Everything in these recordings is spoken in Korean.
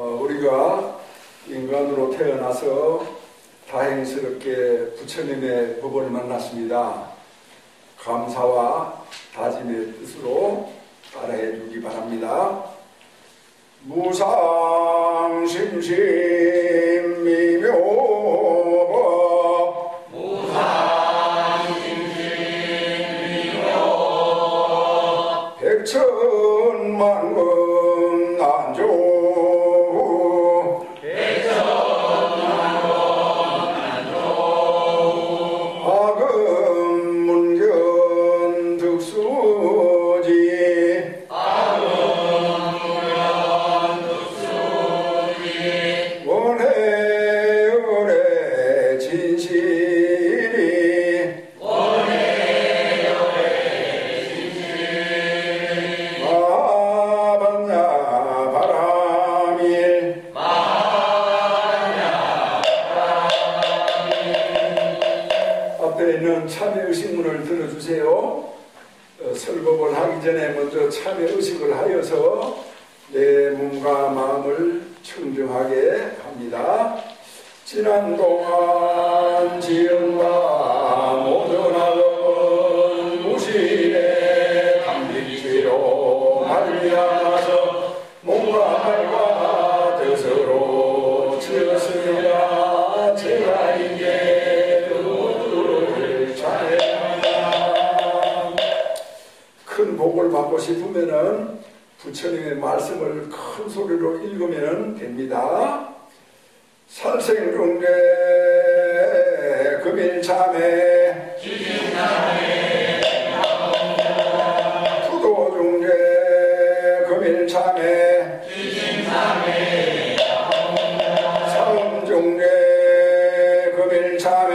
우리가 인간으로 태어나서 다행스럽게 부처님의 법을 만났습니다. 감사와 다짐의 뜻으로 따라해 주기 바랍니다. 무상심심미묘 무상심심미묘 백천만금 난조 참회의식문을 들어주세요. 설법을 하기 전에 먼저 참회의식을 하여서 내 몸과 마음을 청정하게 합니다. 지난 동안 지은 바 모든 악은 무신의 담빛죄로 말미암아서 몸과 말과 뜻으로 지었으리라. 제가 이제 큰 복을 받고 싶으면은 부처님의 말씀을 큰 소리로 읽으면 됩니다. 살생중대 금일참회 부도중대 금일참회 사음중대 금일참회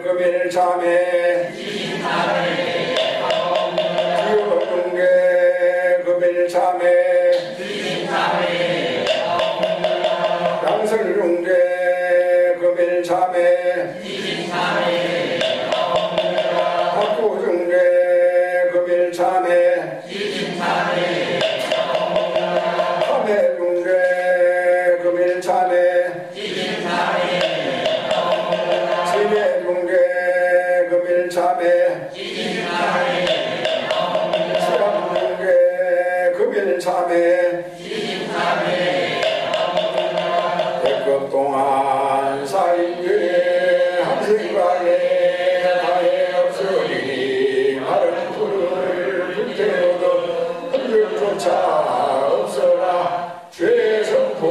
금일참회 기어중대 금일참회 양설중대 금일참회 학구중대 금일참회 함해중대 금일참회 금일참회 시암중대 금일참회 백급 동안 사인중에 한생각에 다해 없으리니 마른 풀을 불태워도 흔들조차 없어라. 죄의 성품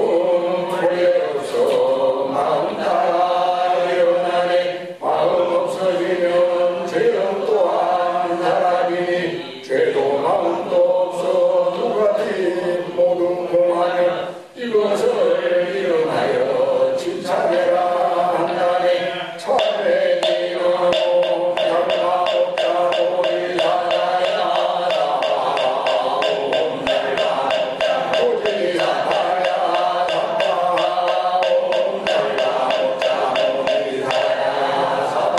후회 없어 마음 따라 일어나네. 마음 없어지면 죄는 또한 사람이니 죄도 마음도 없어 두 가지 모두 공하여 이것을 일어나여 진찰해라 한다네. 참회 일어나고 달라 없다 보리사다야 옴달라 보리사다야 사바 옴달라 없다 보리사야 사바.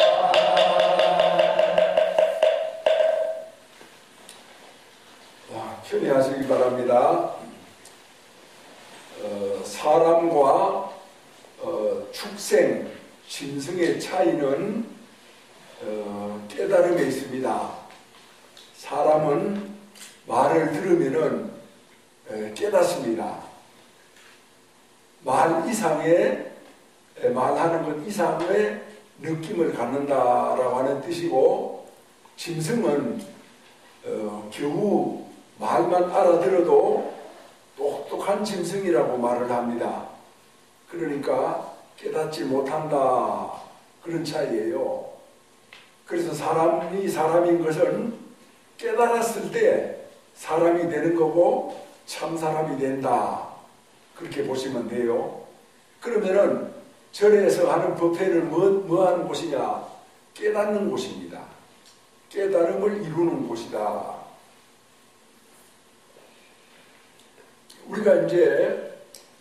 편히 하시기 바랍니다. 사람과 축생, 짐승의 차이는 깨달음에 있습니다. 사람은 말을 들으면은 깨닫습니다. 말 이상의 말하는 것 이상의 느낌을 갖는다라고 하는 뜻이고, 짐승은 겨우 말만 알아들어도 똑똑한 짐승이라고 말을 합니다. 그러니까 깨닫지 못한다, 그런 차이예요. 그래서 사람이 사람인 것은 깨달았을 때 사람이 되는 거고 참 사람이 된다, 그렇게 보시면 돼요. 그러면은 절에서 하는 법회는 뭐 하는 곳이냐? 깨닫는 곳입니다. 깨달음을 이루는 곳이다. 우리가 이제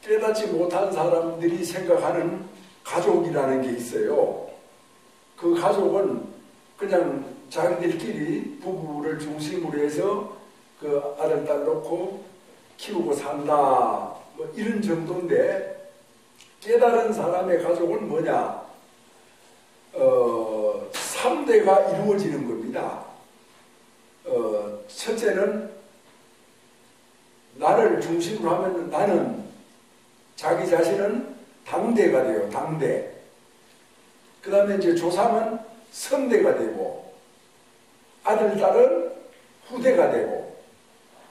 깨닫지 못한 사람들이 생각하는 가족이라는 게 있어요. 그 가족은 그냥 자기들끼리 부부를 중심으로 해서 그 아들, 딸 놓고 키우고 산다. 뭐 이런 정도인데 깨달은 사람의 가족은 뭐냐? 3대가 이루어지는 겁니다. 첫째는 나를 중심으로 하면 나는 자기 자신은 당대가 돼요. 당대. 그 다음에 이제 조상은 선대가 되고 아들, 딸은 후대가 되고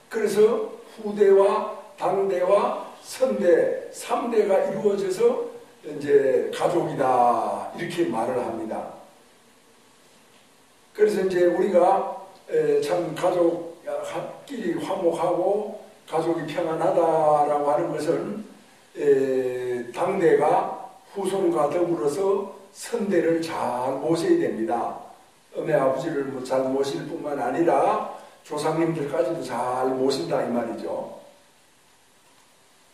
그래서 후대와 당대와 선대 3대가 이루어져서 이제 가족이다 이렇게 말을 합니다. 그래서 이제 우리가 참 가족끼리 화목하고 가족이 평안하다라고 하는 것은 당대가 후손과 더불어서 선대를 잘 모셔야 됩니다. 어머니 아버지를 잘 모실 뿐만 아니라 조상님들까지도 잘 모신다 이 말이죠.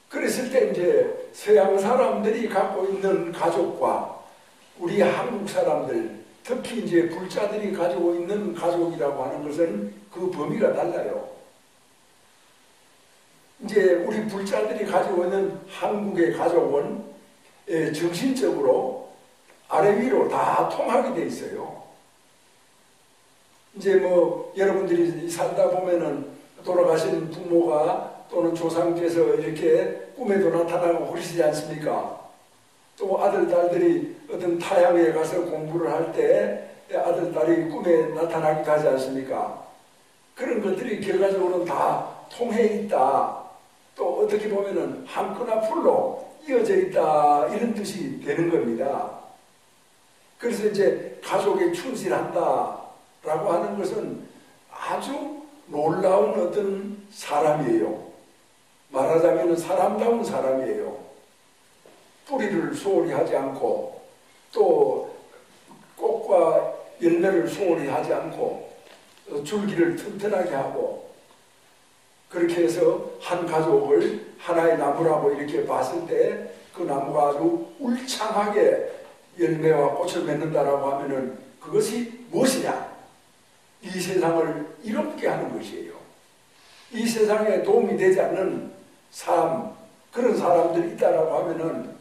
그랬을 때 이제 서양 사람들이 갖고 있는 가족과 우리 한국 사람들, 특히 이제 불자들이 가지고 있는 가족이라고 하는 것은 그 범위가 달라요. 이제 우리 불자들이 가지고 있는 한국의 가족은 정신적으로 아래 위로 다 통하게 돼 있어요. 이제 뭐 여러분들이 살다 보면은 돌아가신 부모가 또는 조상께서 이렇게 꿈에도 나타나고 그러시지 않습니까? 또 아들, 딸들이 어떤 타향에 가서 공부를 할 때 아들, 딸이 꿈에 나타나기도 하지 않습니까? 그런 것들이 결과적으로는 다 통해 있다. 또 어떻게 보면은 한 끈 앞으로 이어져 있다. 이런 뜻이 되는 겁니다. 그래서 이제 가족에 충실한다. 라고 하는 것은 아주 놀라운 어떤 사람이에요. 말하자면 사람다운 사람이에요. 뿌리를 소홀히 하지 않고 또 꽃과 열매를 소홀히 하지 않고 줄기를 튼튼하게 하고 그렇게 해서 한 가족을 하나의 나무라고 이렇게 봤을 때 그 나무가 아주 울창하게 열매와 꽃을 맺는다라고 하면은 그것이 무엇이냐? 이 세상을 이롭게 하는 것이에요. 이 세상에 도움이 되지 않는 삶, 그런 사람들이 있다라고 하면은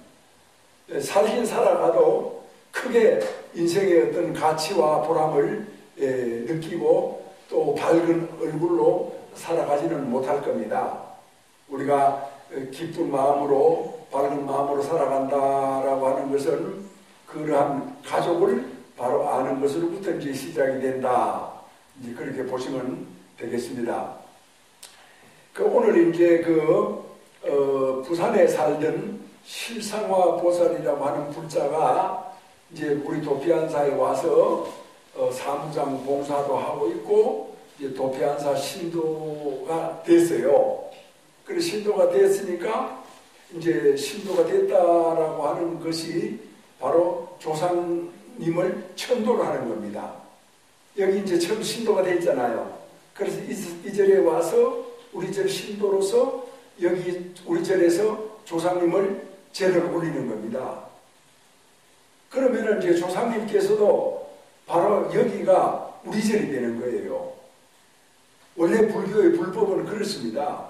살긴 살아가도 크게 인생의 어떤 가치와 보람을 느끼고 또 밝은 얼굴로 살아가지는 못할 겁니다. 우리가 기쁜 마음으로 밝은 마음으로 살아간다라고 하는 것은 그러한 가족을 바로 아는 것으로부터 이제 시작이 된다. 이제 그렇게 보시면 되겠습니다. 오늘 이제 부산에 살던 실상화 보살이라고 하는 불자가 이제 우리 도피안사에 와서 사무장 봉사도 하고 있고 이제 도피안사 신도가 됐어요. 그래서 신도가 됐으니까 이제 신도가 됐다라고 하는 것이 바로 조상님을 천도를 하는 겁니다. 여기 이제 처음 신도가 됐잖아요. 그래서 이 절에 와서 우리 절 신도로서 여기 우리 절에서 조상님을 제를 올리는 겁니다. 그러면은 이제 조상님께서도 바로 여기가 우리 절이 되는 거예요. 원래 불교의 불법은 그렇습니다.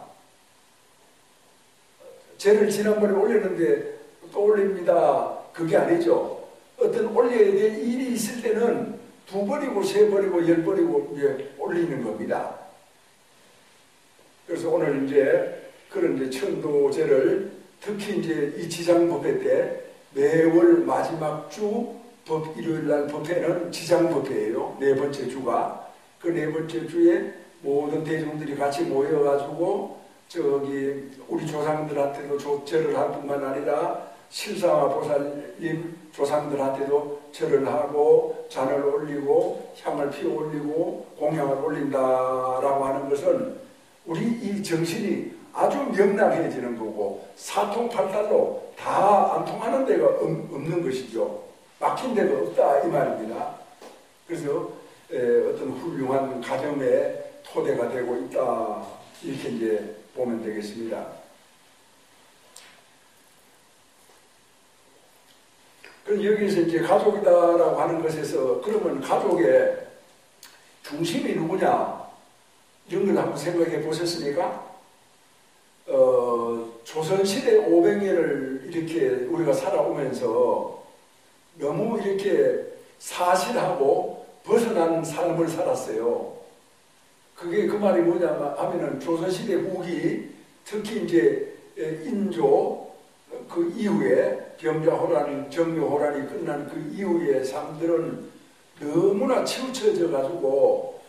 제를 지난번에 올렸는데 또 올립니다. 그게 아니죠. 어떤 올려야 될 일이 있을 때는 2번이고 3번이고 10번이고 이제 올리는 겁니다. 그래서 오늘 이제 그런 이제 천도제를 특히 이제 이 지장법회 때 매월 마지막 주 일요일 날 법회는 지장법회예요. 4번째 주가. 그 4번째 주에 모든 대중들이 같이 모여가지고 저기 우리 조상들한테도 절을 할 뿐만 아니라 실상화 보살님 조상들한테도 절을 하고 잔을 올리고 향을 피워 올리고 공양을 올린다라고 하는 것은 우리 이 정신이 아주 명랑해지는 거고 사통팔달로 다 안 통하는 데가 없는 것이죠. 막힌 데가 없다 이 말입니다. 그래서 어떤 훌륭한 가정의 토대가 되고 있다 이렇게 이제 보면 되겠습니다. 그럼 여기서 이제 가족이다라고 하는 것에서 그러면 가족에 중심이 누구냐? 이런 걸 한번 생각해 보셨습니까? 조선시대 500년을 이렇게 우리가 살아오면서 너무 이렇게 사실하고 벗어난 삶을 살았어요. 그게 그 말이 뭐냐 하면은 조선시대 후기, 특히 이제 인조 그 이후에 병자호란, 정묘호란이 끝난 그 이후의 삶들은 너무나 치우쳐져 가지고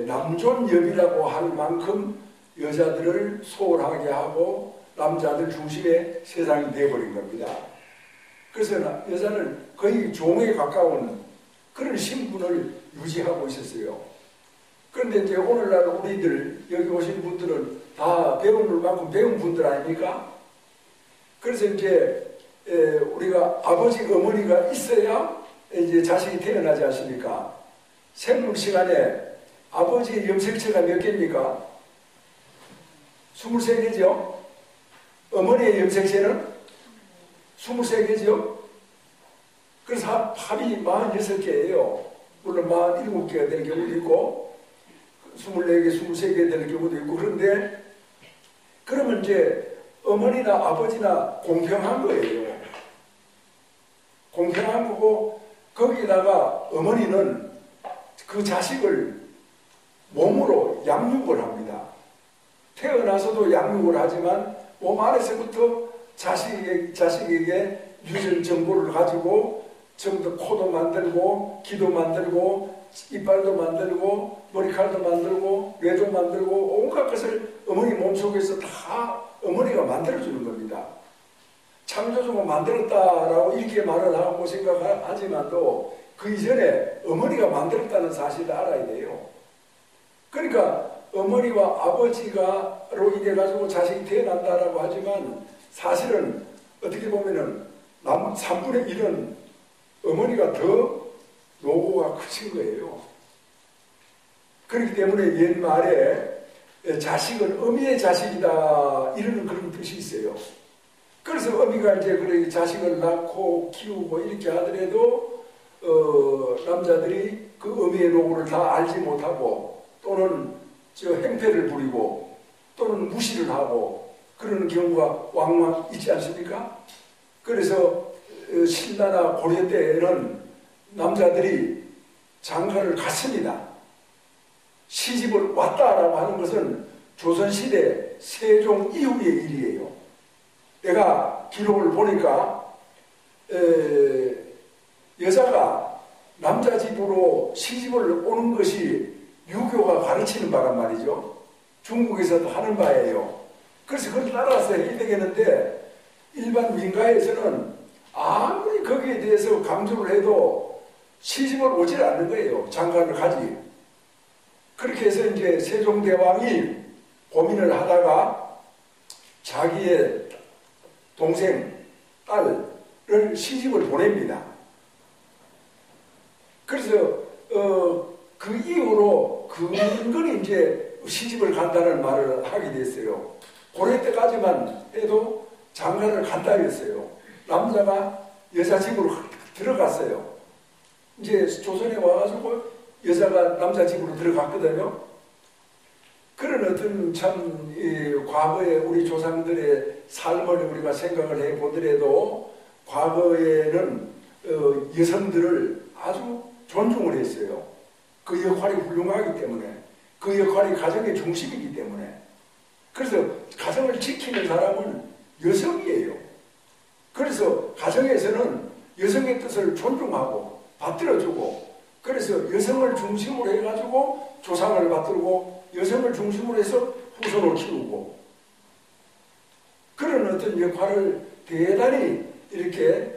남존여비라고 할 만큼 여자들을 소홀하게 하고 남자들 중심의 세상이 되어버린 겁니다. 그래서 여자는 거의 종에 가까운 그런 신분을 유지하고 있었어요. 그런데 이제 오늘날 우리들 여기 오신 분들은 다 배울 만큼 배운 분들 아닙니까? 그래서 이제 우리가 아버지 어머니가 있어야 이제 자식이 태어나지 않습니까? 생물 시간에 아버지의 염색체가 몇 개입니까? 23개죠? 어머니의 염색체는 23개죠? 그래서 합이 46개예요. 물론 47개가 되는 경우도 있고 24개, 23개 되는 경우도 있고. 그런데 그러면 이제 어머니나 아버지나 공평한 거예요. 공평한 거고, 거기다가 어머니는 그 자식을 몸으로 양육을 합니다. 태어나서도 양육을 하지만 몸 안에서부터 자식에게 유전 정보를 가지고 정도 코도 만들고 귀도 만들고 이빨도 만들고 머리칼도 만들고 뇌도 만들고 온갖 것을 어머니 몸속에서 다 어머니가 만들어주는 겁니다. 창조주가 만들었다라고 이렇게 말을 하고 생각하지만도 그 이전에 어머니가 만들었다는 사실을 알아야 돼요. 그러니까 어머니와 아버지가로 인해 가지고 자식이 태어난다라고 하지만 사실은 어떻게 보면은 3분의 1은 어머니가 더 노고가 크신 거예요. 그렇기 때문에 옛말에 자식은 어미의 자식이다 이러는 그런 뜻이 있어요. 그래서 어미가 이제 그래 자식을 낳고 키우고 이렇게 하더라도 남자들이 그 어미의 노고를 다 알지 못하고 또는 행패를 부리고 또는 무시를 하고 그러는 경우가 왕왕 있지 않습니까? 그래서 신라나 고려 때에는 남자들이 장가를 갔습니다. 시집을 왔다라고 하는 것은 조선시대 세종 이후의 일이에요. 내가 기록을 보니까 여자가 남자 집으로 시집을 오는 것이 유교가 가르치는 바란 말이죠. 중국에서도 하는 바예요. 그래서 그걸 따라서 해야 되겠는데 일반 민가에서는 아무리 거기에 대해서 강조를 해도 시집을 오질 않는 거예요. 장가를 가지. 그렇게 해서 이제 세종대왕이 고민을 하다가 자기의 동생, 딸을 시집을 보냅니다. 그래서 그 이후로 근근히 이제 시집을 간다는 말을 하게 됐어요. 고려 때까지만 해도 장가를 간다 했어요. 남자가 여자 집으로 들어갔어요. 이제 조선에 와가지고 여자가 남자 집으로 들어갔거든요. 그런 어떤 참 과거의 우리 조상들의 삶을 우리가 생각을 해보더라도 과거에는 여성들을 아주 존중을 했어요. 그 역할이 훌륭하기 때문에, 그 역할이 가정의 중심이기 때문에. 그래서 가정을 지키는 사람은 여성이에요. 그래서 가정에서는 여성의 뜻을 존중하고 받들어주고, 그래서 여성을 중심으로 해가지고 조상을 받들고 여성을 중심으로 해서 후손을 키우고, 그런 어떤 역할을 대단히 이렇게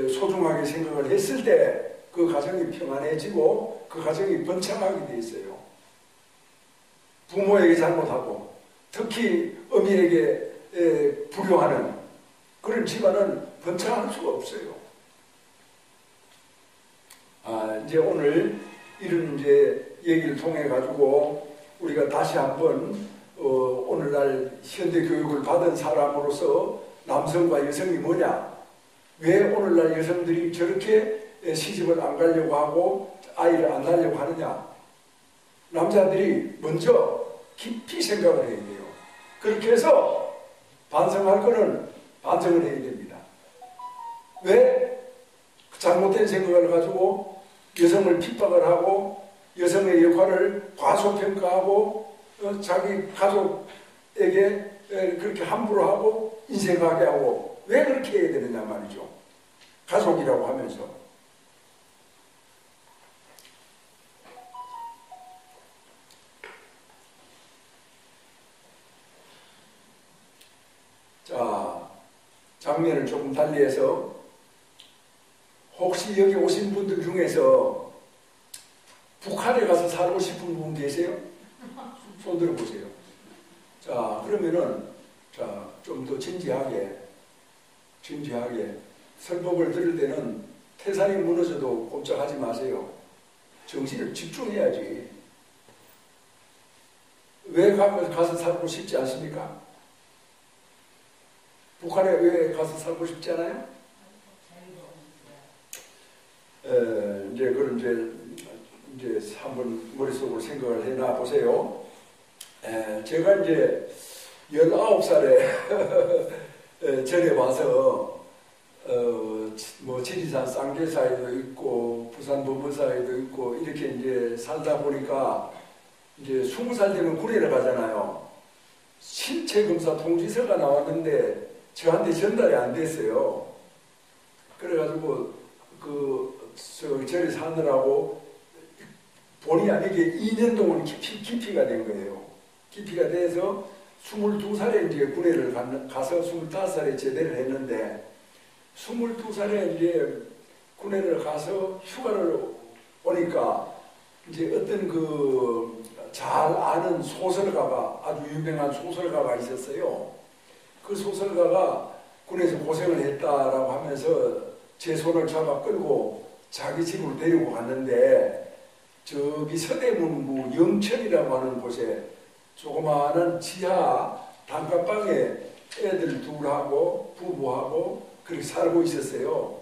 소중하게 생각을 했을 때 그 가정이 평안해지고 그 가정이 번창하게 돼 있어요. 부모에게 잘못하고 특히 어미에게 불효하는 그런 집안은 번창할 수가 없어요. 이제 오늘 이런 이제 얘기를 통해 가지고 우리가 다시 한번 오늘날 현대 교육을 받은 사람으로서 남성과 여성이 뭐냐? 왜 오늘날 여성들이 저렇게 시집을 안 가려고 하고 아이를 안 낳으려고 하느냐? 남자들이 먼저 깊이 생각을 해야 돼요. 그렇게 해서 반성할 거는 반성을 해야 됩니다. 왜 잘못된 생각을 가지고 여성을 핍박을 하고 여성의 역할을 과소평가하고 자기 가족에게 그렇게 함부로 하고 인색하게 하고 왜 그렇게 해야 되느냐 말이죠. 가족이라고 하면서. 자, 장면을 조금 달리해서 혹시 여기 오신 분들 중에서 북한에 가서 살고 싶은 분 계세요? 손 들어보세요. 자, 그러면은 좀 더 진지하게 설법을 들을 때는 태산이 무너져도 꼼짝하지 마세요. 정신을 집중해야지. 왜 가서 살고 싶지 않습니까? 북한에 왜 가서 살고 싶지 않아요? 이제 그런 이제 한번 머릿속으로 생각을 해놔 보세요. 제가 이제 19살에 전에 와서 뭐 지리산 쌍계사에도 있고 부산 범어사에도 있고 이렇게 이제 살다 보니까 이제 20살 되면 군에를 가잖아요. 신체 검사 통지서가 나왔는데 저한테 전달이 안 됐어요. 그래가지고 절에 사느라고 본의 아니게 2년 동안 기피가 된 거예요. 기피가 돼서 22살에 이제 군에를 가서 25살에 제대를 했는데 22살에 이제 군에를 가서 휴가를 오니까 이제 어떤 잘 아는 소설가가 아주 유명한 소설가가 있었어요. 그 소설가가 군에서 고생을 했다라고 하면서 제 손을 잡아 끌고 자기 집으로 데리고 갔는데 저기 서대문구 영천이라고 하는 곳에 조그마한 지하 단칸방에 애들 둘하고 부부하고 그렇게 살고 있었어요.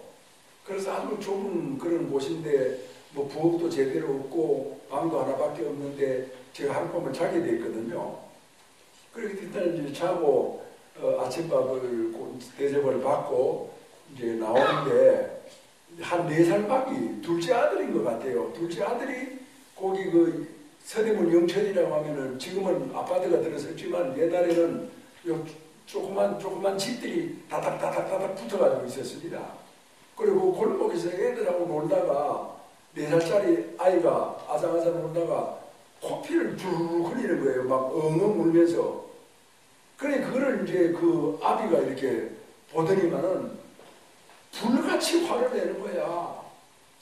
그래서 아주 좁은 그런 곳인데 뭐 부엌도 제대로 없고 방도 하나밖에 없는데 제가 하룻밤을 자게 됐거든요. 그렇게 일단 이제 자고 아침밥을 대접을 받고 이제 나오는데 한 4살밖에 둘째 아들인 것 같아요. 둘째 아들이 거기 서대문 영천이라고 하면은 지금은 아파트가 들어섰지만 옛날에는 조그만 집들이 다닥 붙어가지고 있었습니다. 그리고 골목에서 애들하고 놀다가 4살짜리 아이가 아장아장 놀다가 코피를 쭉 흘리는 거예요. 막 엉엉 울면서. 그래 그거를 이제 그 아비가 이렇게 보더니만은 불같이 화를 내는 거야.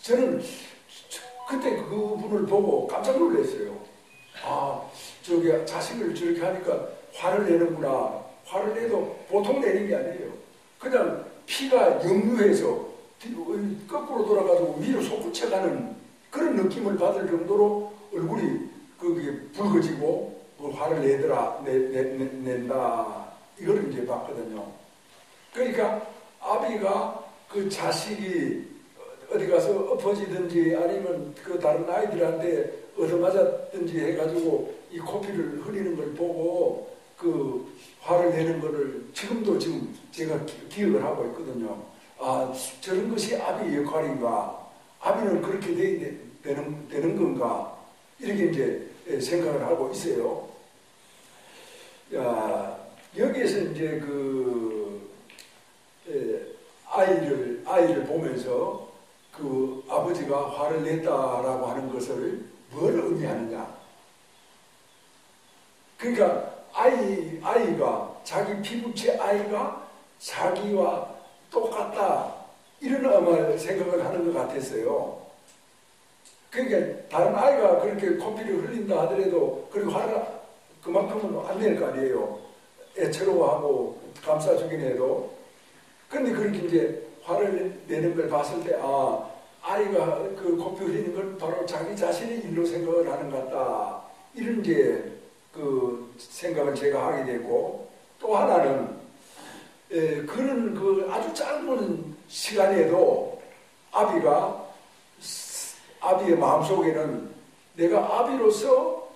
저는 그때 그분을 보고 깜짝 놀랐어요. 아, 저기 자식을 저렇게 하니까 화를 내는구나. 화를 내도 보통 내는 게 아니에요. 그냥 피가 역류해서 거꾸로 돌아가지고 위로 솟구쳐가는 그런 느낌을 받을 정도로 얼굴이 그게 붉어지고 화를 낸다. 이걸 이제 봤거든요. 그러니까 아비가 그 자식이 어디 가서 엎어지든지 아니면 그 다른 아이들한테 얻어맞았든지 해가지고 이 코피를 흘리는 걸 보고 그 화를 내는 거를 지금도 지금 제가 기억을 하고 있거든요. 아, 저런 것이 아비의 역할인가? 아비는 그렇게 되는 건가? 이렇게 이제 생각을 하고 있어요. 야, 여기에서 이제 아이를 보면서 그 아버지가 화를 냈다라고 하는 것을 뭘 의미하느냐? 그러니까 아이가 자기 피부체 아이가 자기와 똑같다 이런 아마 생각을 하는 것 같았어요. 그러니까 다른 아이가 그렇게 코피를 흘린다 하더라도 그리고 화를 그만큼은 안 낼 거 아니에요. 애처로워하고 감싸주긴 해도. 근데 그렇게 이제 화를 내는 걸 봤을 때 아이가 그 코피 흘리는 건 바로 자기 자신의 일로 생각을 하는 것 같다. 이런 이제 그 생각을 제가 하게 되고, 또 하나는 그런 그 아주 짧은 시간에도 아비의 마음속에는 내가 아비로서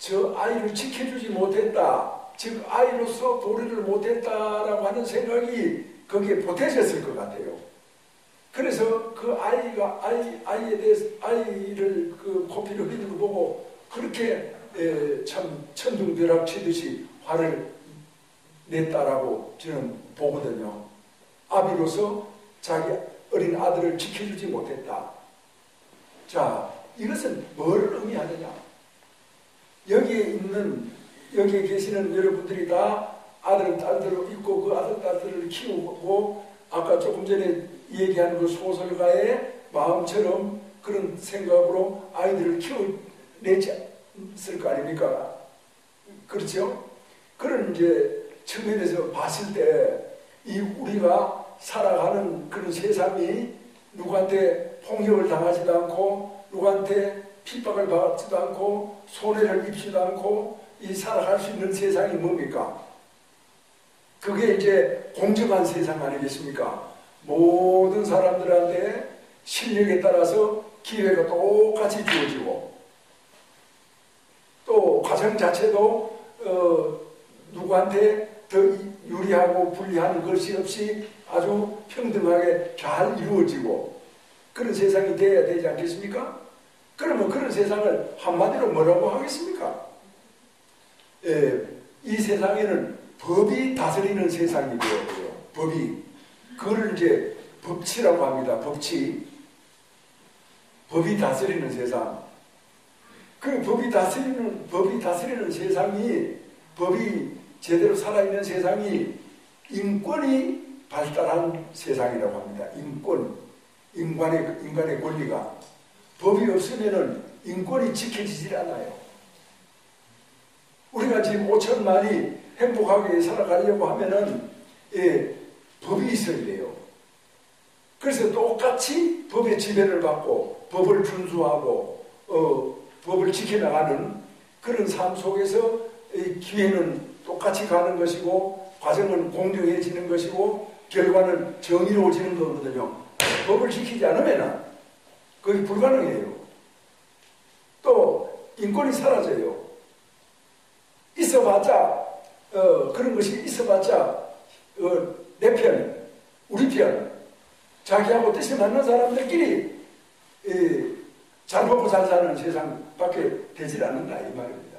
저 아이를 지켜주지 못했다, 즉 아이로서 도리를 못했다라고 하는 생각이 거기에 보태졌을 것 같아요. 그래서 그 아이에 대해서 아이를 그 코피를 흘리는 거 보고 그렇게 참 천둥벼락 치듯이 화를 냈다라고 저는 보거든요. 아비로서 자기 어린 아들을 지켜주지 못했다. 자, 이것은 뭘 의미하느냐? 여기에 계시는 여러분들이 다 아들, 딸들을 있고 그 아들, 딸들을 키우고 아까 조금 전에 얘기한 그 소설가의 마음처럼 그런 생각으로 아이들을 키워내지 않을 거 아닙니까? 그렇죠? 그런 이제 측면에서 봤을 때 이 우리가 살아가는 그런 세상이 누구한테 폭력을 당하지도 않고 누구한테 핍박을 받지도 않고 손해를 입지도 않고 이 살아갈 수 있는 세상이 뭡니까? 그게 이제 공정한 세상 아니겠습니까? 모든 사람들한테 실력에 따라서 기회가 똑같이 주어지고 또 과정 자체도 누구한테 더 유리하고 불리한 것이 없이 아주 평등하게 잘 이루어지고 그런 세상이 되어야 되지 않겠습니까? 그러면 그런 세상을 한마디로 뭐라고 하겠습니까? 이 세상에는 법이 다스리는 세상이 되어요. 법이. 그걸 이제 법치라고 합니다. 법치. 법이 다스리는 세상. 그 법이 다스리는 세상이, 법이 제대로 살아있는 세상이 인권이 발달한 세상이라고 합니다. 인간의 권리가. 법이 없으면은 인권이 지켜지질 않아요. 우리가 지금 5천만이 행복하게 살아가려고 하면은, 법이 있어야 돼요. 그래서 똑같이 법의 지배를 받고, 법을 준수하고, 법을 지켜나가는 그런 삶 속에서 기회는 똑같이 가는 것이고, 과정은 공정해지는 것이고, 결과는 정의로워지는 거거든요. 법을 지키지 않으면 그게 불가능해요. 또 인권이 사라져요. 있어봤자 그런 것이 있어봤자 내 편, 우리 편, 자기하고 뜻이 맞는 사람들끼리 잘 먹고 잘 사는 세상밖에 되질 않는다 이 말입니다.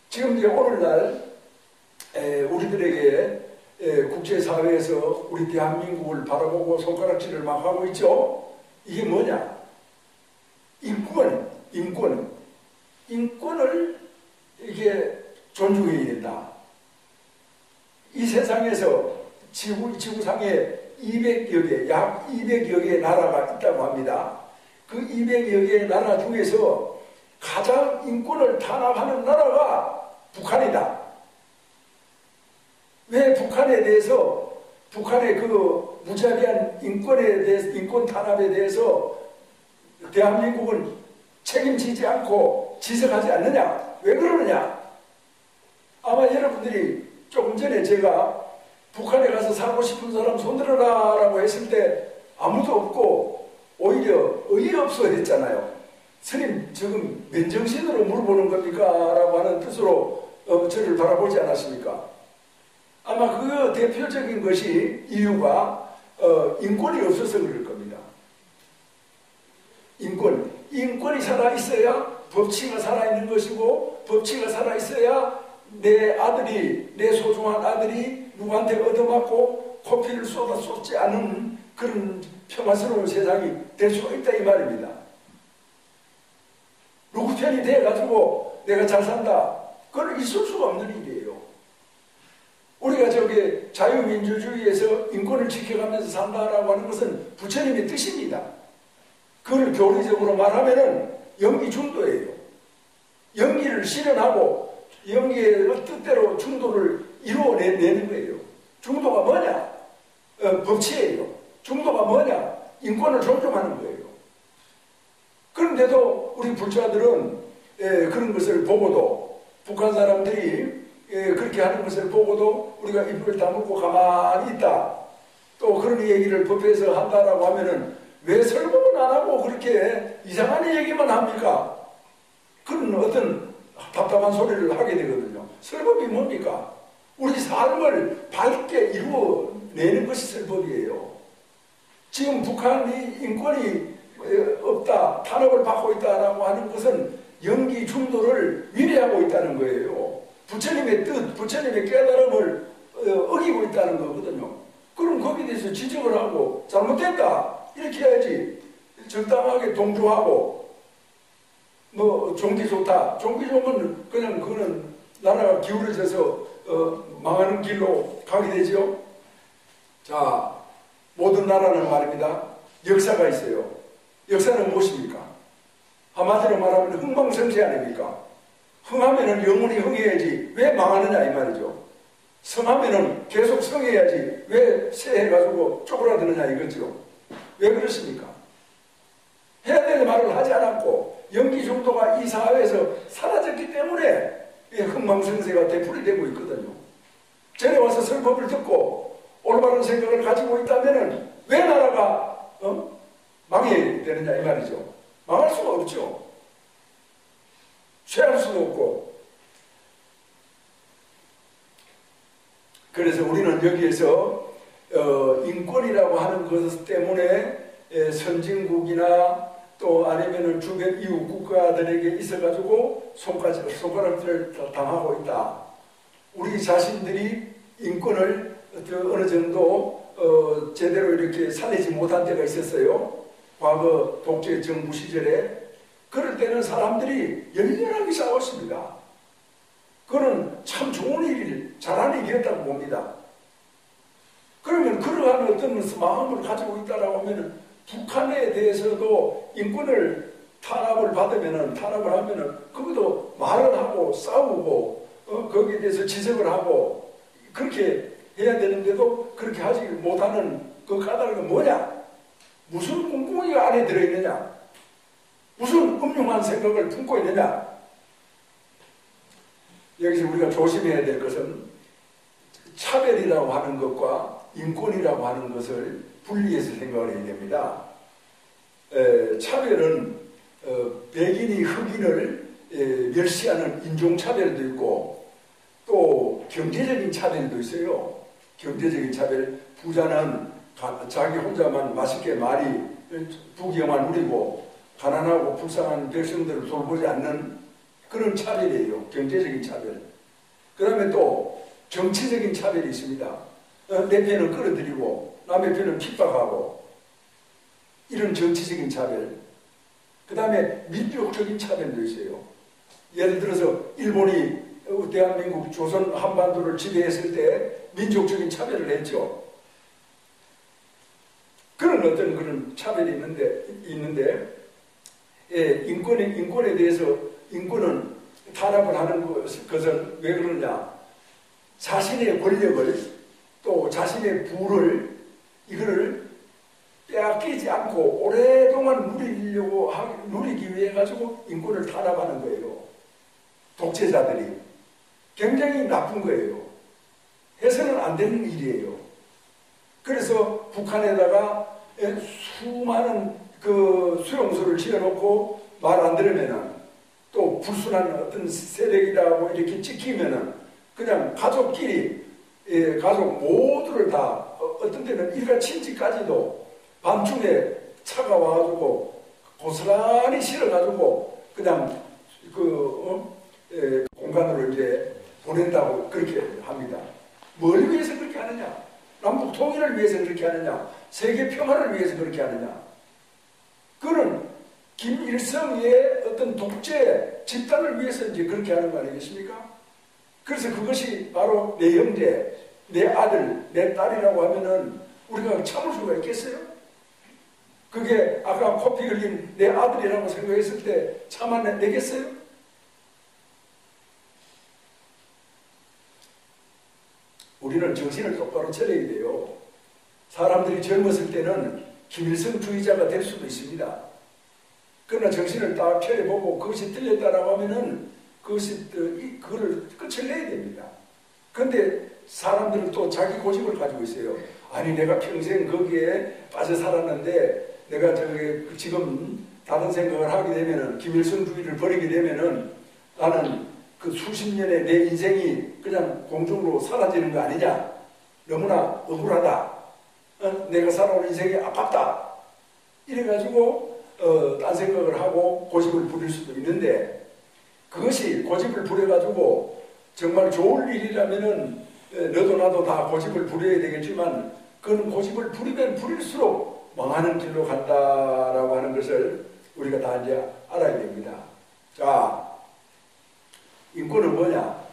지금 이제 오늘날 우리들에게 국제사회에서 우리 대한민국을 바라보고 손가락질을 막 하고 있죠. 이게 뭐냐? 인권을 이게 존중해야 된다. 이 세상에서 지구상에 200여 개, 약 200여 개의 나라가 있다고 합니다. 그 200여 개의 나라 중에서 가장 인권을 탄압하는 나라가 북한이다. 왜 북한에 대해서, 북한의 그 무자비한 인권에 대해서, 인권 탄압에 대해서 대한민국은 책임지지 않고 지적하지 않느냐? 왜 그러느냐? 아마 여러분들이 조금 전에 제가 북한에 가서 살고 싶은 사람 손들어라 라고 했을 때 아무도 없고 오히려 어이없어 했잖아요. 스님 지금 맨정신으로 물어보는 겁니까? 라고 하는 뜻으로 저를 바라보지 않았습니까? 아마 그 대표적인 것이 이유가 인권이 없어서 그럴 겁니다. 인권이 살아있어야 법치가 살아있는 것이고 법치가 살아있어야 내 소중한 아들이 누구한테 얻어맞고 코피를 쏟지 않은 그런 평화스러운 세상이 될 수가 있다 이 말입니다. 누구 편이 돼가지고 내가 잘 산다. 그건 있을 수가 없는 일이에요. 우리가 저기 자유민주주의에서 인권을 지켜가면서 산다라고 하는 것은 부처님의 뜻입니다. 그걸 교리적으로 말하면은 영기 중도예요. 영기를 실현하고 영기의 뜻대로 중도를 이루어내는 거예요. 중도가 뭐냐? 법치예요. 중도가 뭐냐? 인권을 존중하는 거예요. 그런데도 우리 불자들은 그런 것을 보고도 북한 사람들이 그렇게 하는 것을 보고도 우리가 입을 다물고 가만히 있다. 또 그런 얘기를 법회에서 한다라고 하면은 왜 설명은 안 하고 그렇게 이상한 얘기만 합니까? 그런 어떤 답답한 소리를 하게 되거든요. 설법이 뭡니까? 우리 삶을 밝게 이루어내는 것이 설법이에요. 지금 북한이 인권이 없다, 탄압을 받고 있다라고 하는 것은 영기 중도를 위배하고 있다는 거예요. 부처님의 뜻, 부처님의 깨달음을 어기고 있다는 거거든요. 그럼 거기에 대해서 지적을 하고 잘못됐다 이렇게 해야지. 적당하게 동조하고 뭐 종기 좋다, 종기 좋으면 그냥 그거는 나라가 기울어져서 망하는 길로 가게 되죠. 자, 모든 나라는 말입니다, 역사가 있어요. 역사는 무엇입니까? 한마디로 말하면 흥망성쇠 아닙니까? 흥하면은 영원히 흥해야지 왜 망하느냐 이 말이죠. 성하면은 계속 성해야지 왜 쇠해가지고 쪼그라드느냐 이거죠. 왜 그렇습니까? 해야 될 말을 하지 않았고 연기 정도가 이 사회에서 사라졌기 때문에 흥망성쇠가 되풀이되고 있거든요. 전에 와서 설법을 듣고 올바른 생각을 가지고 있다면은 왜 나라가 망해야 되느냐 이 말이죠. 망할 수가 없죠. 취할 수도 없고. 그래서 우리는 여기에서 인권이라고 하는 것 때문에 선진국이나 또 아니면은 주변 이웃 국가들에게 있어가지고 손가락질을 당하고 있다. 우리 자신들이 인권을 어느 정도 제대로 이렇게 살리지 못한 때가 있었어요. 과거 독재 정부 시절에. 그럴 때는 사람들이 열렬하게 싸웠습니다. 그건 참 좋은 일, 잘하는 일이었다고 봅니다. 그러면 그러한 어떤 마음을 가지고 있다라고 하면은 북한에 대해서도 인권을 탄압을 하면은 그것도 말을 하고 싸우고 거기에 대해서 지적을 하고 그렇게 해야 되는데도 그렇게 하지 못하는 그 까닭은 뭐냐? 무슨 꿍꿍이가 안에 들어있느냐? 무슨 음흉한 생각을 품고 있느냐? 여기서 우리가 조심해야 될 것은 차별이라고 하는 것과 인권이라고 하는 것을 분리해서 생각을 해야 됩니다. 차별은 백인이 흑인을 멸시하는 인종차별도 있고 또 경제적인 차별도 있어요. 경제적인 차별, 부자는 자기 혼자만 맛있게 많이 부귀영화 누리고 가난하고 불쌍한 백성들을 돌보지 않는 그런 차별이에요. 경제적인 차별. 그 다음에 또 정치적인 차별이 있습니다. 내 편은 끌어들이고 남의 편은 핍박하고 이런 정치적인 차별. 그 다음에 민족적인 차별도 있어요. 예를 들어서 일본이 대한민국 조선 한반도를 지배했을 때 민족적인 차별을 했죠. 그런 어떤 그런 차별이 있는데 인권에 대해서 인권은 탄압을 하는 것은 왜 그러냐? 자신의 권력을 또 자신의 부를 이거를 빼앗기지 않고 오랫동안 누리기 위해 가지고 인권을 탄압하는 거예요. 독재자들이 굉장히 나쁜 거예요. 해서는 안 되는 일이에요. 그래서 북한에다가 수많은 그 수용소를 지어놓고 말 안 들으면은 또 불순한 어떤 세력이라고 이렇게 찍히면은 그냥 가족끼리 가족 모두를 다 어떤 때는 일가 친지까지도 밤중에 차가 와가지고 고스란히 실어가지고 그냥 공간으로 이제 보낸다고 그렇게 합니다. 뭘 위해서 그렇게 하느냐? 남북 통일을 위해서 그렇게 하느냐? 세계 평화를 위해서 그렇게 하느냐? 그는 김일성의 어떤 독재 집단을 위해서 이제 그렇게 하는 거 아니겠습니까? 그래서 그것이 바로 내 형제, 내 아들, 내 딸이라고 하면은 우리가 참을 수가 있겠어요? 그게 아까 코피 흘린 내 아들이라고 생각했을 때 참아내겠어요? 우리는 정신을 똑바로 차려야 돼요. 사람들이 젊었을 때는 김일성주의자가 될 수도 있습니다. 그러나 정신을 딱 차려보고 그것이 틀렸다라고 하면은 그거를 끝을 내야 됩니다. 그런데 사람들은 또 자기 고집을 가지고 있어요. 아니 내가 평생 거기에 빠져 살았는데 내가 지금 다른 생각을 하게 되면은, 김일성주의를 버리게 되면은 나는 그 수십 년의 내 인생이 그냥 공중으로 사라지는 거 아니냐. 너무나 억울하다. 내가 살아온 인생이 아깝다. 이래가지고 딴 생각을 하고 고집을 부릴 수도 있는데, 그것이 고집을 부려가지고 정말 좋을 일이라면은 너도 나도 다 고집을 부려야 되겠지만, 그건 고집을 부리면 부릴수록 망하는 길로 간다라고 하는 것을 우리가 다 이제 알아야 됩니다. 자, 인권은 뭐냐?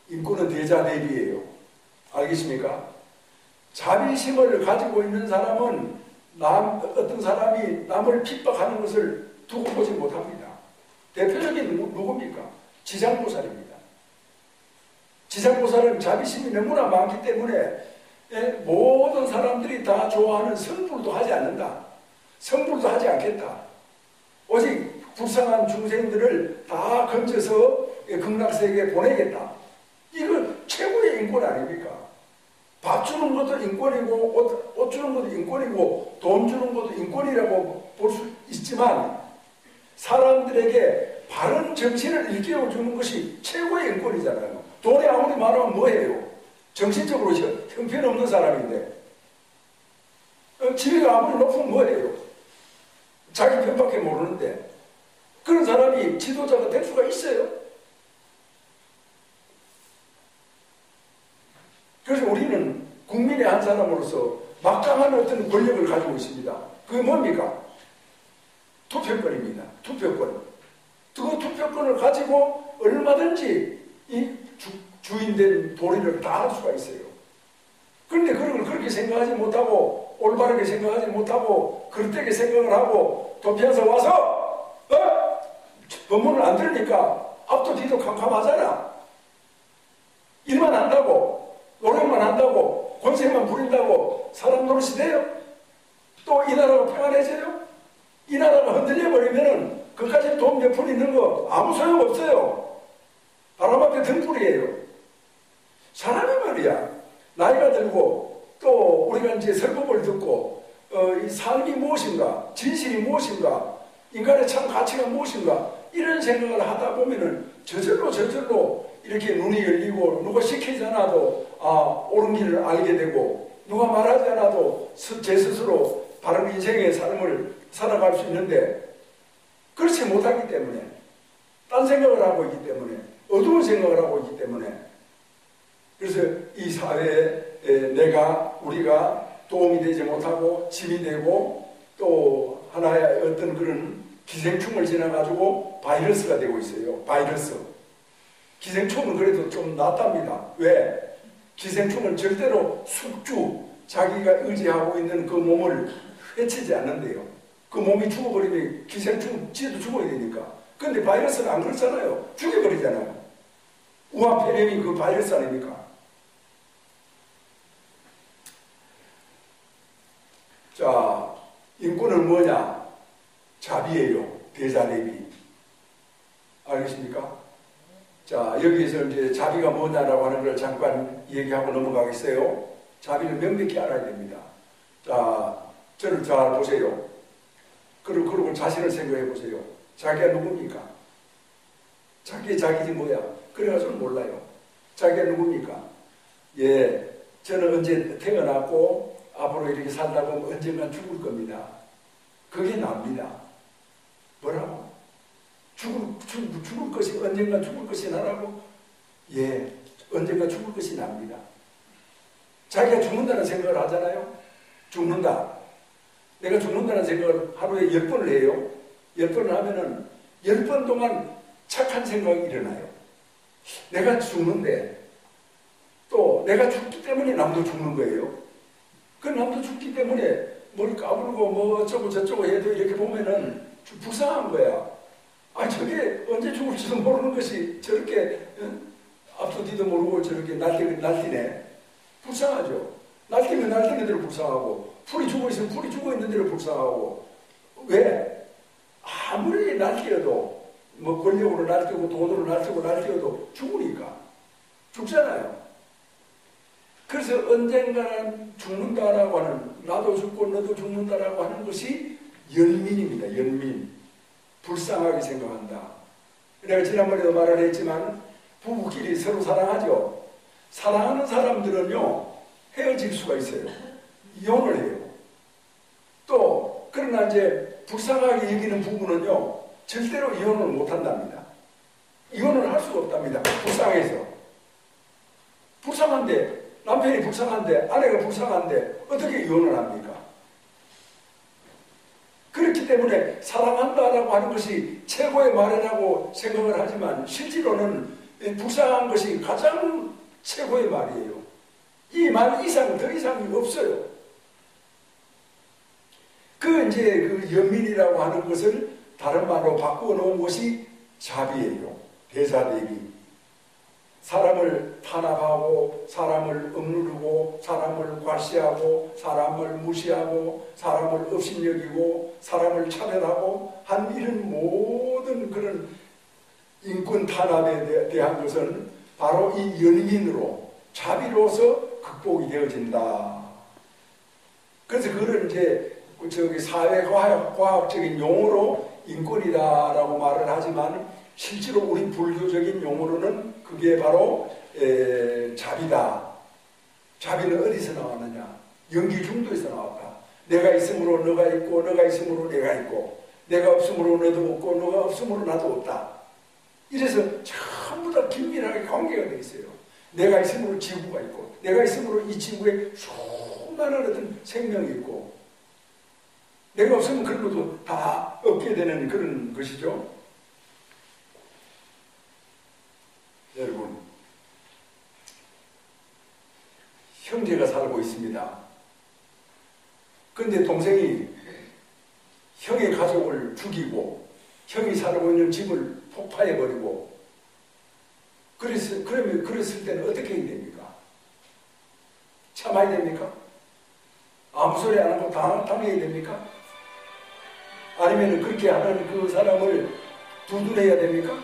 인권은 대자대비예요. 알겠습니까? 자비심을 가지고 있는 사람은 어떤 사람이 남을 핍박하는 것을 두고 보지 못합니다. 대표적인 누굽니까? 지장보살입니다. 지장보살은 자비심이 너무나 많기 때문에 모든 사람들이 다 좋아하는 성불도 하지 않는다. 성불도 하지 않겠다. 오직 불쌍한 중생들을 다 건져서 극락세계에 보내겠다. 이건 최고의 인권 아닙니까? 밥 주는 것도 인권이고, 옷 주는 것도 인권이고, 돈 주는 것도 인권이라고 볼 수 있지만, 사람들에게 바른 정신을 일깨워주는 것이 최고의 인권이잖아요. 돈이 아무리 많으면 뭐해요? 정신적으로 형편없는 사람인데, 지위가 아무리 높으면 뭐해요? 자기 편밖에 모르는데, 그런 사람이 지도자가 될 수가 있어요? 그래서 우리는 국민의 한 사람으로서 막강한 어떤 권력을 가지고 있습니다. 그게 뭡니까? 투표권입니다. 투표권. 그 투표권을 가지고 얼마든지 이 주인된 도리를 다 할 수가 있어요. 그런데 그런 걸 그렇게 생각하지 못하고, 올바르게 생각하지 못하고, 그릇되게 생각을 하고, 도피해서 와서 법문을 안 들으니까 앞도 뒤도 캄캄하잖아. 일만 한다고, 노력만 한다고, 권세만 부린다고 사람 노릇이 돼요? 또 이 나라가 평안해져요? 이 나라가 흔들려버리면은 그까지 돈 몇 푼 있는 거 아무 소용없어요. 바람 앞에 등불이에요. 사람이 말이야, 나이가 들고 또 우리가 이제 설법을 듣고 이 삶이 무엇인가, 진실이 무엇인가, 인간의 참 가치가 무엇인가, 이런 생각을 하다 보면은 저절로 이렇게 눈이 열리고, 누가 시키지 않아도 옳은 길을 알게 되고, 누가 말하지 않아도 제 스스로 바른 인생의 삶을 살아갈 수 있는데, 그렇지 못하기 때문에, 딴 생각을 하고 있기 때문에, 어두운 생각을 하고 있기 때문에, 그래서 이 사회에 우리가 도움이 되지 못하고 짐이 되고, 또 하나의 어떤 그런 기생충을 지나가지고 바이러스가 되고 있어요. 바이러스. 기생충은 그래도 좀 낫답니다. 왜? 기생충은 절대로 숙주, 자기가 의지하고 있는 그 몸을 해치지 않는데요. 그 몸이 죽어버리면 기생충 지도 죽어야 되니까. 근데 바이러스는 안 그렇잖아요. 죽여버리잖아요. 우한폐렴이 그 바이러스 아닙니까? 자, 인권은 뭐냐? 자비예요. 대자대비. 알겠습니까? 자, 여기에서 이제 자비가 뭐냐라고 하는 걸 잠깐 얘기하고 넘어가겠어요. 자비는 명백히 알아야 됩니다. 자, 저를 잘 보세요. 그리고 자신을 생각해 보세요. 자기가 누굽니까? 자기지 뭐야? 그래가지고 몰라요. 자기가 누굽니까? 예, 저는 언제 태어났고 앞으로 이렇게 살다 보면 언젠간 죽을 겁니다. 그게 납니다. 뭐라고? 죽을 것이, 언젠가 죽을 것이 나라고? 예, 언젠가 죽을 것이 납니다. 자기가 죽는다는 생각을 하잖아요. 죽는다. 내가 죽는다는 생각을 하루에 10번을 해요. 10번을 하면은 10번 동안 착한 생각이 일어나요. 내가 죽는데, 또 내가 죽기 때문에 남도 죽는 거예요. 그 남도 죽기 때문에 뭘 까불고 뭐 어쩌고 저쩌고 해도 이렇게 보면은 좀 불쌍한 거야. 저게 언제 죽을지도 모르는 것이 저렇게 앞도 뒤도 모르고 저렇게 날뛰네. 불쌍하죠. 날뛰면 날뛰는 대로 불쌍하고, 풀이 죽어 있으면 풀이 죽어 있는 대로 불쌍하고. 왜? 아무리 날뛰어도, 뭐 권력으로 날뛰고 돈으로 날뛰어도 죽으니까. 죽잖아요. 그래서 언젠가는 죽는다라고 하는, 나도 죽고 너도 죽는다라고 하는 것이 연민입니다. 연민. 불쌍하게 생각한다. 내가 지난번에도 말을 했지만 부부끼리 서로 사랑하죠. 사랑하는 사람들은요 헤어질 수가 있어요. 이혼을 해요. 또 그러나 이제 불쌍하게 여기는 부부는요 절대로 이혼을 못한답니다. 이혼을 할 수가 없답니다. 불쌍해서. 불쌍한데, 남편이 불쌍한데, 아내가 불쌍한데 어떻게 이혼을 합니까? 그렇기 때문에 사랑한다라고 하는 것이 최고의 말이라고 생각을 하지만 실제로는 불쌍한 것이 가장 최고의 말이에요. 이 말 이상 더 이상이 없어요. 이제 그 연민이라고 하는 것을 다른 말로 바꾸어 놓은 것이 자비예요. 대자대비. 사람을 탄압하고 사람을 억누르고 사람을 과시하고 사람을 무시하고 사람을 업신여기고 사람을 차별하고 한 이런 모든 그런 인권 탄압에 대한 것은 바로 이 연민으로 자비로서 극복이 되어진다. 그래서 그걸 이제 사회과학적인 용어로 인권이다라고 말을 하지만 실제로 우리 불교적인 용어로는 그게 바로 자비다. 자비는 어디서 나왔느냐? 연기중도에서 나왔다. 내가 있으므로 너가 있고 너가 있으므로 내가 있고 내가 없으므로 너도 없고 너가 없으므로 나도 없다. 이래서 전부 다 긴밀하게 관계가 되어 있어요. 내가 있으므로 지구가 있고 내가 있으므로 이 지구에 수많은 어떤 생명이 있고 내가 없으면 그런 것도 다 없게 되는 그런 것이죠. 여러분, 형제가 살고 있습니다. 그런데 동생이 형의 가족을 죽이고 형이 살고 있는 집을 폭파해버리고 그랬을 때는 어떻게 해야 됩니까? 참아야 됩니까? 아무 소리 안 하고 당해야 됩니까? 아니면 그렇게 하는 그 사람을 두둔해야 됩니까?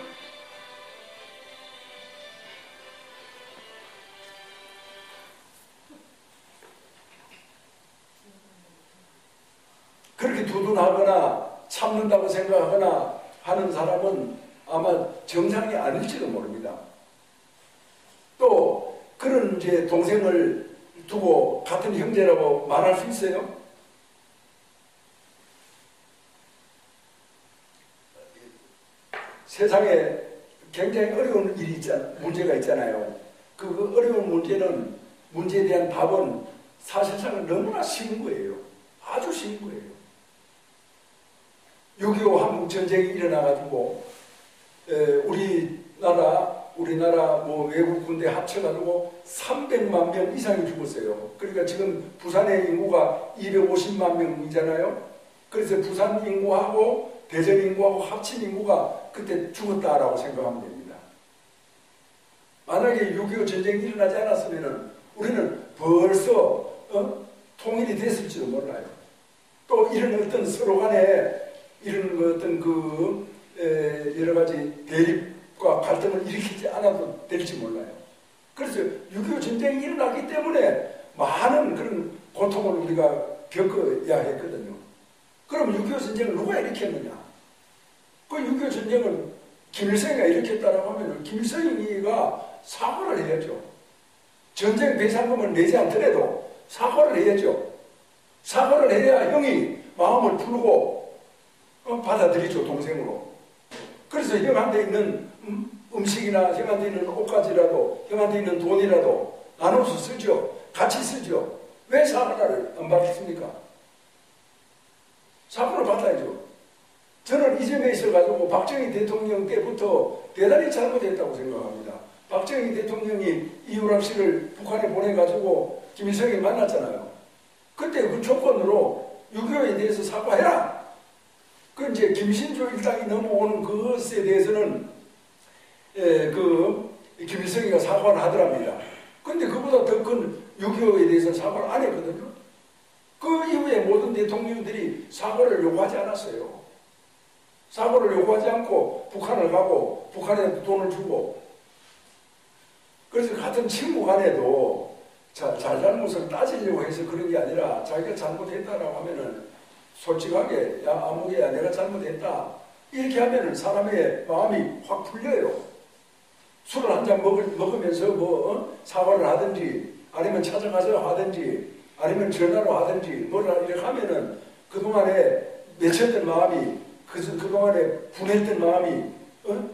그렇게 두둔하거나 참는다고 생각하거나 하는 사람은 아마 정상이 아닐지도 모릅니다. 또 그런 이제 동생을 두고 같은 형제라고 말할 수 있어요? 세상에 굉장히 어려운 문제가 있잖아요. 그 어려운 문제에 대한 답은 사실상 너무나 쉬운 거예요. 아주 쉬운 거예요. 6.25 한국 전쟁이 일어나가지고 우리나라 외국 군대 합쳐가지고 300만 명 이상이 죽었어요. 그러니까 지금 부산의 인구가 250만 명이잖아요. 그래서 부산 인구하고 대전 인구하고 합친 인구가 그때 죽었다라고 생각하면 됩니다. 만약에 6.25 전쟁이 일어나지 않았으면 우리는 벌써 통일이 됐을지도 몰라요. 또 이런 어떤 서로 간에 이런 어떤 여러 가지 대립과 갈등을 일으키지 않아도 될지 몰라요. 그래서 6.25 전쟁이 일어났기 때문에 많은 그런 고통을 우리가 겪어야 했거든요. 그럼 6.25 전쟁을 누가 일으켰느냐? 그 6.25 전쟁을 김일성이가 일으켰다라고 하면 김일성이가 사과를 해야죠. 전쟁 배상금을 내지 않더라도 사과를 해야죠. 사과를 해야 형이 마음을 풀고 받아들이죠, 동생으로. 그래서 형한테 있는 음식이나 형한테 있는 옷가지라도 형한테 있는 돈이라도 나눠서 쓰죠. 같이 쓰죠. 왜 사과를 안 받습니까? 사과를 받아야죠. 저는 이 점에 있어가지고 박정희 대통령 때부터 대단히 잘못했다고 생각합니다. 박정희 대통령이 이유락 씨를 북한에 보내가지고 김일성이 만났잖아요. 그때 그 조건으로 6.25에 대해서 사과해라. 그 이제 김신조 일당이 넘어오는 그것에 대해서는 김일성이가 사과를 하더랍니다. 근데 그보다 더 큰 6.25에 대해서 사과를 안 했거든요. 그 이후에 모든 대통령들이 사과를 요구하지 않았어요. 사과를 요구하지 않고 북한을 가고 북한에 돈을 주고, 그래서 같은 친구 간에도 잘잘못을 따지려고 해서 그런 게 아니라 자기가 잘못했다라고 하면은 솔직하게, 야 아무개야 내가 잘못했다, 이렇게 하면은 사람의 마음이 확 풀려요. 술을 한 잔 먹으면서 사과를 하든지, 아니면 찾아가서 하든지, 아니면 전화로 하든지, 뭐라 이렇게 하면은 그동안에 맺혔던 마음이, 그동안에 분했던 마음이,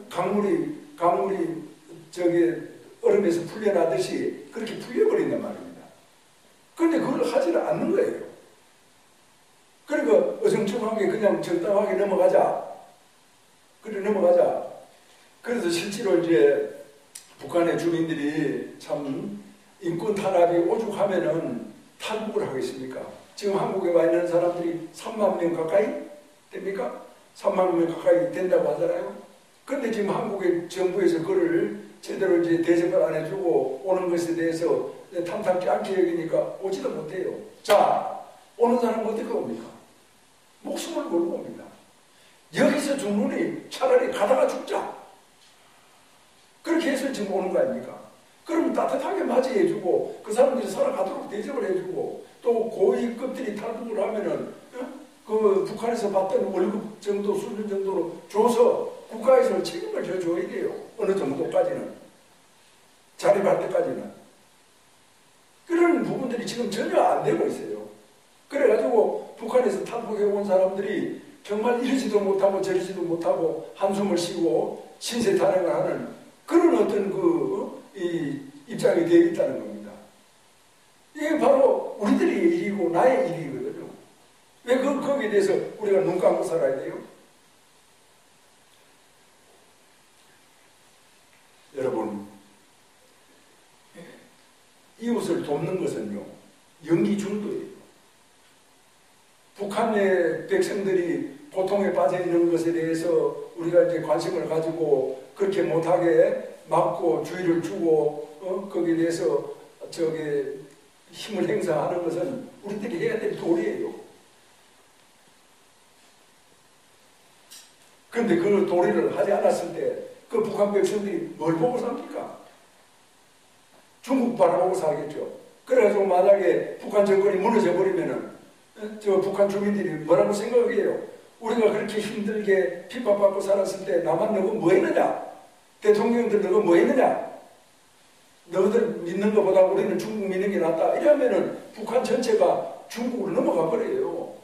강물이 얼음에서 풀려나듯이 그렇게 풀려버린단 말입니다. 그런데 그걸 하지를 않는 거예요. 그러니까 어정쩡하게 그냥 적당하게 넘어가자. 그래, 넘어가자. 그래서 실제로 이제 북한의 주민들이 참 인권 탄압이 오죽하면은 탈북을 하겠습니까? 지금 한국에 와 있는 사람들이 3만 명 가까이 됩니까? 3만 명 가까이 된다고 하잖아요. 그런데 지금 한국의 정부에서 그를 제대로 이제 대접을 안 해주고 오는 것에 대해서 탐탁지 않게 여기니까 오지도 못해요. 자, 오는 사람은 어떻게 옵니까? 목숨을 걸고 옵니다. 여기서 죽느니 차라리 가다가 죽자. 그렇게 해서 지금 오는 거 아닙니까? 그럼 따뜻하게 맞이해주고 그 사람들이 살아가도록 대접을 해주고 또 고위급들이 탈북을 하면은 그 북한에서 받던 월급 정도 수준 정도로 줘서 국가에서 책임을 져줘야 돼요. 어느 정도까지는. 자립할 때까지는. 그런 부분들이 지금 전혀 안 되고 있어요. 그래가지고 북한에서 탈북해 온 사람들이 정말 이러지도 못하고 저러지도 못하고 한숨을 쉬고 신세탄핵을 하는 그런 어떤 이 입장이 되어 있다는 겁니다. 이게 바로 우리들의 일이고 나의 일이거든요. 왜 거기에 대해서 우리가 눈 감고 살아야 돼요? 여러분, 이웃을 돕는 것은요, 연기 중도예요. 북한의 백성들이 고통에 빠져 있는 것에 대해서 우리가 이제 관심을 가지고 그렇게 못하게 막고 주의를 주고 거기에 대해서 힘을 행사하는 것은 우리들이 해야 될 도리예요. 그런데 그 도리를 하지 않았을 때 그 북한 백성들이 뭘 보고 삽니까? 중국 바라보고 살겠죠. 그래가지고 만약에 북한 정권이 무너져버리면은 북한 주민들이 뭐라고 생각해요? 우리가 그렇게 힘들게 핍박받고 살았을 때 나만 너가 뭐 했느냐? 대통령들 너가 뭐 했느냐? 너희들 믿는 것보다 우리는 중국 믿는 게 낫다. 이러면은 북한 전체가 중국으로 넘어가 버려요.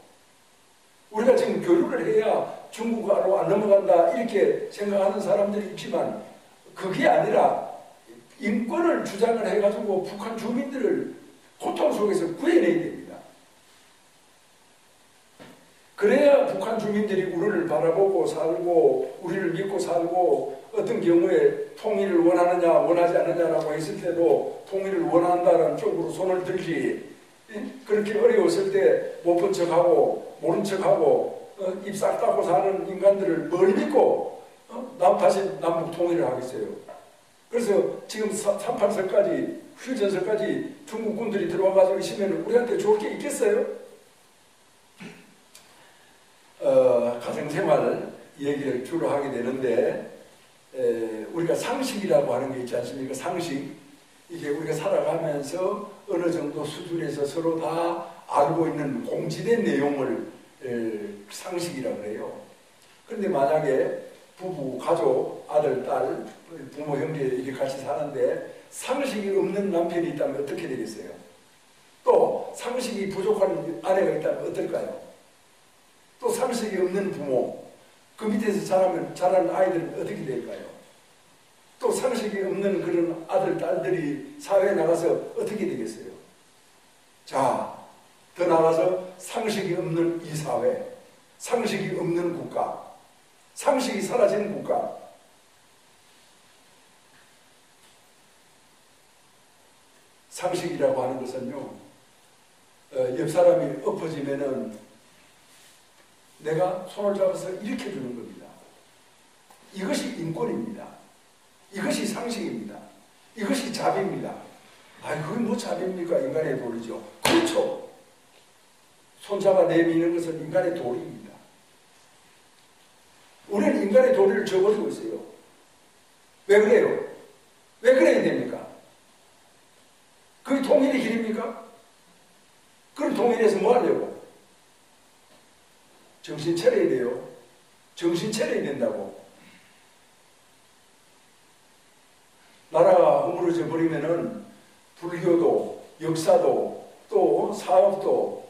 우리가 지금 교류를 해야 중국으로 안 넘어간다 이렇게 생각하는 사람들이 있지만 그게 아니라 인권을 주장을 해가지고 북한 주민들을 고통 속에서 구해내야 됩니다. 그래야 북한 주민들이 우리를 바라보고 살고 우리를 믿고 살고 어떤 경우에 통일을 원하느냐 원하지 않느냐라고 했을 때도 통일을 원한다는 쪽으로 손을 들지 그렇게 어려웠을 때 못 본 척하고 모른 척하고 입 싹 닫고 사는 인간들을 뭘 믿고 다시 남북 통일을 하겠어요. 그래서 지금 38선까지 휴전선까지 중국 군들이 들어와가지고 있으면 우리한테 좋을 게 있겠어요? 가정생활 얘기를 주로 하게 되는데 우리가 상식이라고 하는 게 있지 않습니까? 상식. 이게 우리가 살아가면서 어느 정도 수준에서 서로 다 알고 있는 공지된 내용을 상식이라고 그래요. 그런데 만약에 부부, 가족, 아들, 딸, 부모, 형제 이렇게 같이 사는데 상식이 없는 남편이 있다면 어떻게 되겠어요? 또 상식이 부족한 아내가 있다면 어떨까요? 또 상식이 없는 부모, 그 밑에서 자라는 아이들은 어떻게 될까요? 또 상식이 없는 그런 아들, 딸들이 사회에 나가서 어떻게 되겠어요? 자, 더 나아가서 상식이 없는 이 사회, 상식이 없는 국가, 상식이 사라진 국가. 상식이라고 하는 것은요, 옆 사람이 엎어지면은 내가 손을 잡아서 일으켜주는 겁니다. 이것이 인권입니다. 이것이 상식입니다. 이것이 자비입니다. 아이, 그게 뭐 자비입니까? 인간의 도리죠. 그렇죠. 손잡아 내미는 것은 인간의 도리입니다. 우리는 인간의 도리를 저버리고 있어요. 왜 그래요? 왜 그래야 됩니까? 그게 통일의 길입니까? 그럼 통일해서 뭐 하려고? 정신 차려야 돼요. 정신 차려야 된다고. 나라가 허물어져 버리면은 불교도, 역사도, 또 사업도,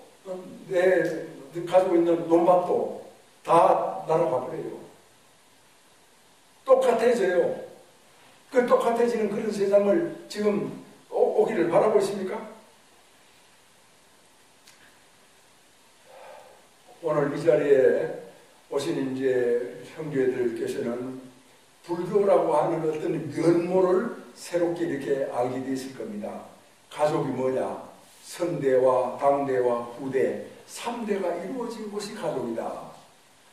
내 가지고 있는 논밭도 다 날아가 버려요. 똑같아져요. 그 똑같아지는 그런 세상을 지금 오기를 바라고 있습니까? 오늘 이 자리에 오신 이제 형제들께서는 불교라고 하는 어떤 면모를 새롭게 이렇게 알게 되었을 겁니다. 가족이 뭐냐? 선대와 당대와 후대 3대가 이루어진 곳이 가족이다.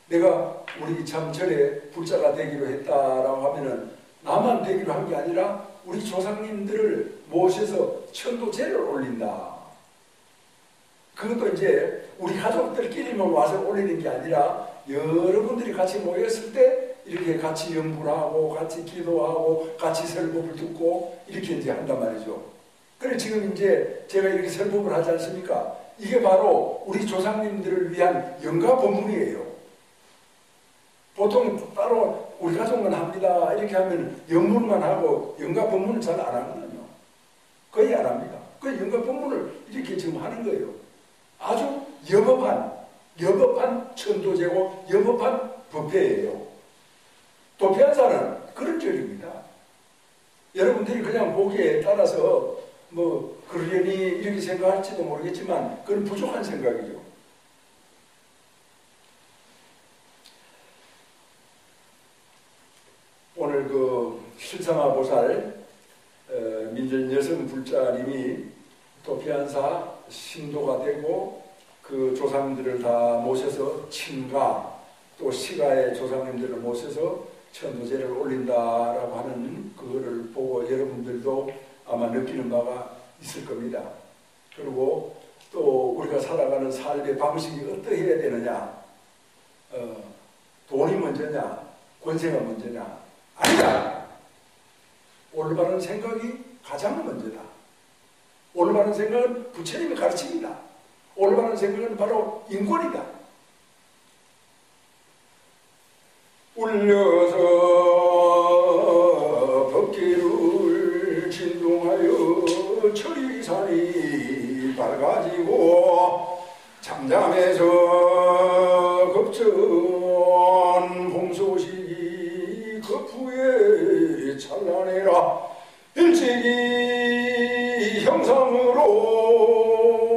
내가 우리 참 절에 불자가 되기로 했다라고 하면은 나만 되기로 한 게 아니라 우리 조상님들을 모셔서 천도제를 올린다. 그것도 이제 우리 가족들끼리만 와서 올리는 게 아니라 여러분들이 같이 모였을 때 이렇게 같이 연구를 하고 같이 기도하고 같이 설법을 듣고 이렇게 이제 한단 말이죠. 그래 지금 이제 제가 이렇게 설법을 하지 않습니까? 이게 바로 우리 조상님들을 위한 영가 법문이에요. 보통 따로 우리 가족만 합니다 이렇게 하면 영문만 하고 영가 법문을 잘 안 하거든요. 거의 안 합니다. 그 영가 법문을 이렇게 지금 하는 거예요. 아주 여법한 천도제고 여법한 법회예요. 도피한사는 그런 절입니다. 여러분들이 그냥 보기에 따라서 뭐 그러려니 이렇게 생각할지도 모르겠지만 그건 부족한 생각이죠. 오늘 그 실상화보살 민전 여성 불자님이 도피한사 신도가 되고 그 조상들을 다 모셔서 친가 또 시가의 조상님들을 모셔서 천도제를 올린다라고 하는 그거를 보고 여러분들도 아마 느끼는 바가 있을 겁니다. 그리고 또 우리가 살아가는 삶의 방식이 어떠해야 되느냐, 돈이 먼저냐 권세가 먼저냐, 아니다. 올바른 생각이 가장 먼저다. 올바른 생각은 부처님의 가르침이다. 올바른 생각은 바로 인권이다. 울려서 법계를 진동하여 철이산이 밝아지고 잠잠해서 급전 홍소식이 급후에 찬란해라. 일찍이 형상으로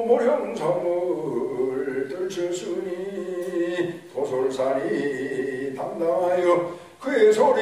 모형상을 떨쳤으니 도솔산이 당당하여 그의 소리